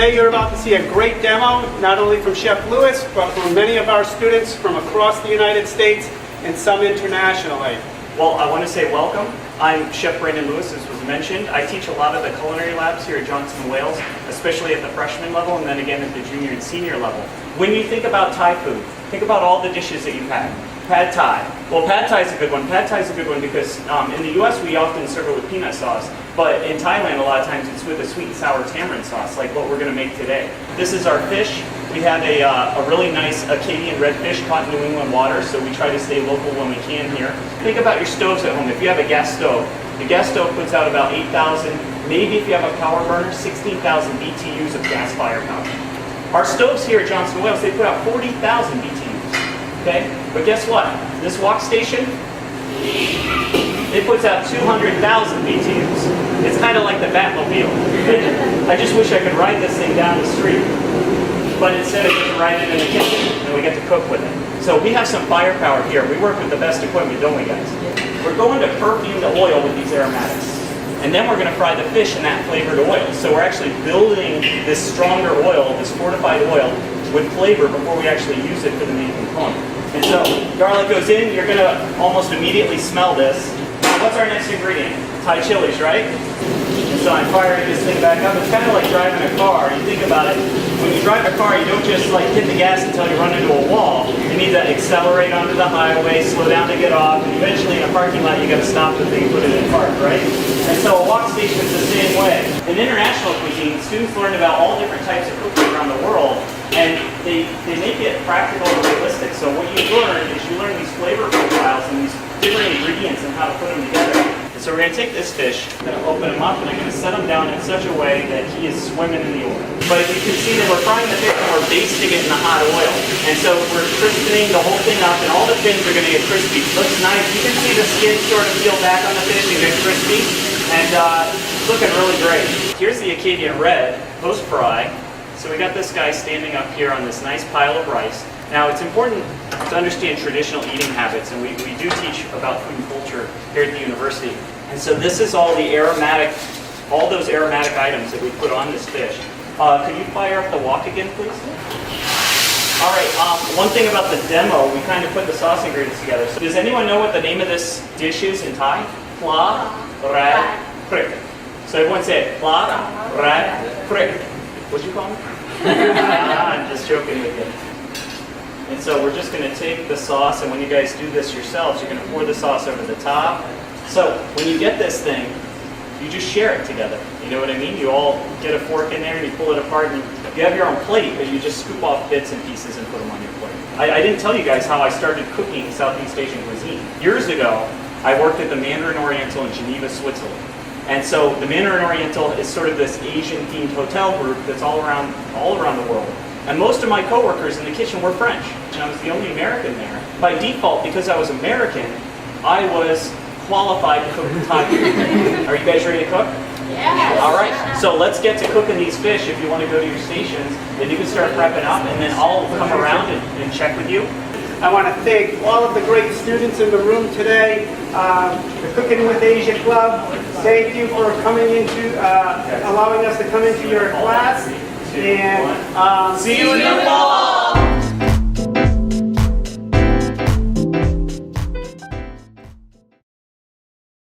Today you're about to see a great demo, not only from Chef Lewis, but from many of our students from across the United States and some internationally. Well, I want to say welcome. I'm Chef Branden Lewis, as was mentioned. I teach a lot of the culinary labs here at Johnson & Wales, especially at the freshman level and then again at the junior and senior level. When you think about Thai food, think about all the dishes that you've had. Pad Thai. Well, Pad Thai is a good one. Pad Thai is a good one because in the U.S. we often serve it with peanut sauce, but in Thailand a lot of times it's with a sweet and sour tamarind sauce, like what we're going to make today. This is our fish. We have a really nice Acadian redfish caught in New England water, so we try to stay local when we can here. Think about your stoves at home. If you have a gas stove, the gas stove puts out about 8,000, maybe if you have a power burner, 16,000 BTUs of gas firepower. Our stoves here at Johnson & Wales, they put out 40,000 BTUs. Okay? But guess what? This wok station, it puts out 200,000 BTUs. It's kind of like the Batmobile. I just wish I could ride this thing down the street. But instead I get to ride it in the kitchen, and we get to cook with it. So we have some firepower here. We work with the best equipment, don't we guys? We're going to perfume the oil with these aromatics. And then we're going to fry the fish in that flavored oil. So we're actually building this stronger oil, this fortified oil, with flavor before we actually use it for the main component. And so garlic goes in, you're going to almost immediately smell this. Now, what's our next ingredient? Thai chilies, right? And so I'm firing this thing back up. It's kind of like driving a car. You think about it, when you drive a car, you don't just like hit the gas until you run into a wall. You need to accelerate onto the highway, slow down to get off, and eventually in a parking lot you got to stop the thing, put it in park, right? And so a wok station is the same way. In international cuisine, students learn about all different types of cooking around the world, and they make it practical and realistic. So what you learn is you learn these flavor profiles and these different ingredients and how to put them together. And so we're going to take this fish, I'm going to open him up, and I'm going to set him down in such a way that he is swimming in the oil. But as you can see that we're frying the fish and we're basting it in the hot oil. And so we're crispening the whole thing up, and all the fins are going to get crispy. Looks nice. You can see the skin sort of peel back on the fish and get crispy. And it's looking really great. Here's the Acadian red post-fry. So we got this guy standing up here on this nice pile of rice. Now it's important to understand traditional eating habits, and we do teach about food and culture here at the university. And so this is all the aromatic, all those aromatic items that we put on this fish. Could you fire up the wok again, please? All right, one thing about the demo, we kind of put the sauce ingredients together. So does anyone know what the name of this dish is in Thai? Pla Rad Prik. So everyone say it. Pla Rad Prik. What'd you call me? I'm just joking with you. And so we're just going to take the sauce, and when you guys do this yourselves, you're going to pour the sauce over the top. So when you get this thing, you just share it together. You know what I mean? You all get a fork in there and you pull it apart, and you have your own plate, but you just scoop off bits and pieces and put them on your plate. I didn't tell you guys how I started cooking Southeast Asian cuisine. Years ago, I worked at the Mandarin Oriental in Geneva, Switzerland. And so the Mandarin Oriental is sort of this Asian-themed hotel group that's all around the world. And most of my coworkers in the kitchen were French, and I was the only American there. By default, because I was American, I was qualified to cook Thai food. Are you guys ready to cook? Yes. All right, so let's get to cooking these fish. If you want to go to your stations, then you can start prepping up, and then I'll come around and check with you. I want to thank all of the great students in the room today, the Cooking with Asia Club. Thank you for coming into, allowing us to come into your class. And see you in the fall.